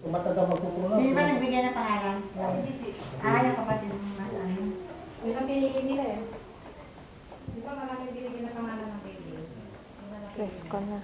Tumata daw magkukulang. Hindi ba nagbigay ng pangalan? Yung kapatid mo mas ano? Yun ang pinili nila eh. Di ba maraming binigyan na pangalan ng baby? Presko na.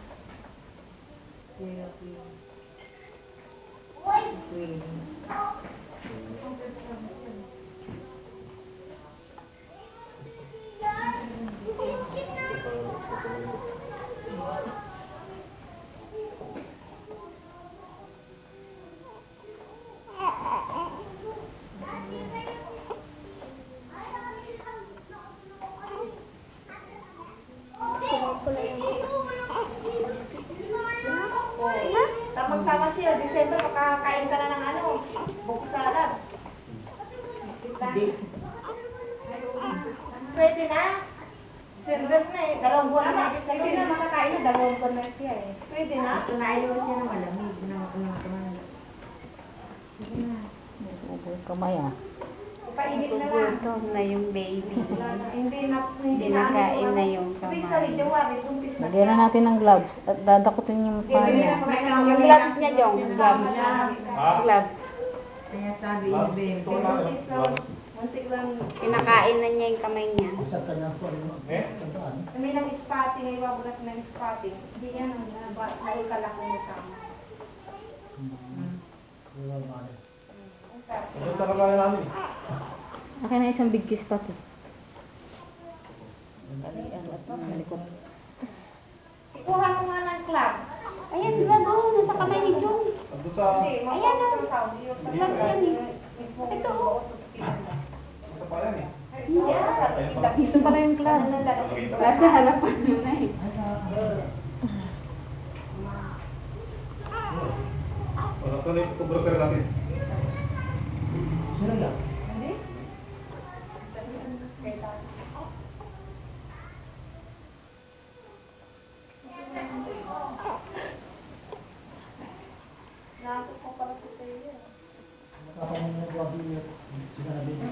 Tamang-tama siya. December, makakain ka na ng ano, buko salad. Hindi. Pwede na. December na eh. Dalawang buwan na. Pwede na makakain na, dalawang buwan na siya eh. Pwede na. Tunain mo siya ng malamig. Sige na. Ubo yung kamay ah. Ipainit na lang. Gutom na yung baby. Hindi na. Hindi nakain na yung Ibig kamay. sabihin, January, tumpis na. Lagyan na natin ng gloves at dadakutin yung mukha niya. Yung gloves niya, Jong. Gloves. Gloves. Kaya sabi ni Bebe. Muntik lang. Muntik lang. Pinakain na niya yung kamay niya. Isang kanyang po. Saan? Kami ng spotting, ay wabulas ng spotting. Hindi yan ang kalaki mo tama. Ito talaga namin. Akin na isang big kiss pa to. Ikuha mo nga ng club. Ayan, diba doon? Nasa kamay ni Jong. Ando sa... Hindi, Ayan na. Club yan Ito. Ito pa yan eh. Ito pala yung club. Nasa harapan mo na eh. Wala ka na ito broker natin. Sino yan? Nakakot ko pala si Taylor. Nakapamang nagwabi sinabi niya.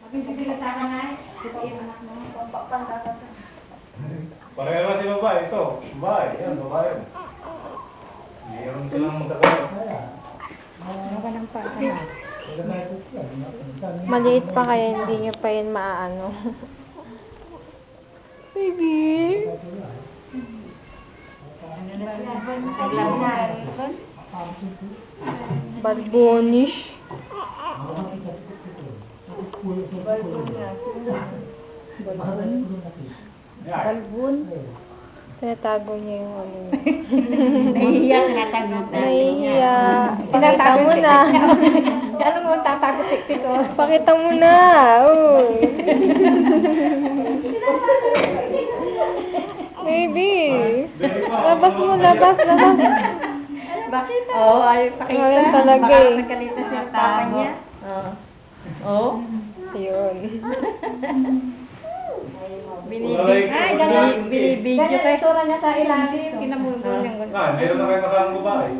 Magbibigay sa akin na eh. Di ba yung anak mo? Pagpapandata ka. Pareho na si babae. Ito, babae. Yan, babae. Mayroon silang magkakaroon. Ano ka ng pa? Maliit pa kaya hindi nyo pa yun maaano. Baby! Balbonish. Balbon. Tinatago niya yung ano. Nahihiya, tinatago. Nahihiya. Pakita mo na. Ano mo, tatago tik-tik ko. Pakita mo na. Uy. Baby. Labas mo, labas. Bakit? Oo, ay pakita. Ayun talaga Baka eh. nagkalita siya ng papa niya. Oo. Ayun. Binibidyo Ganyan kayo. itsura niya sa ilalim. Kinamundo niyang Ah, meron na kayo nakang babae.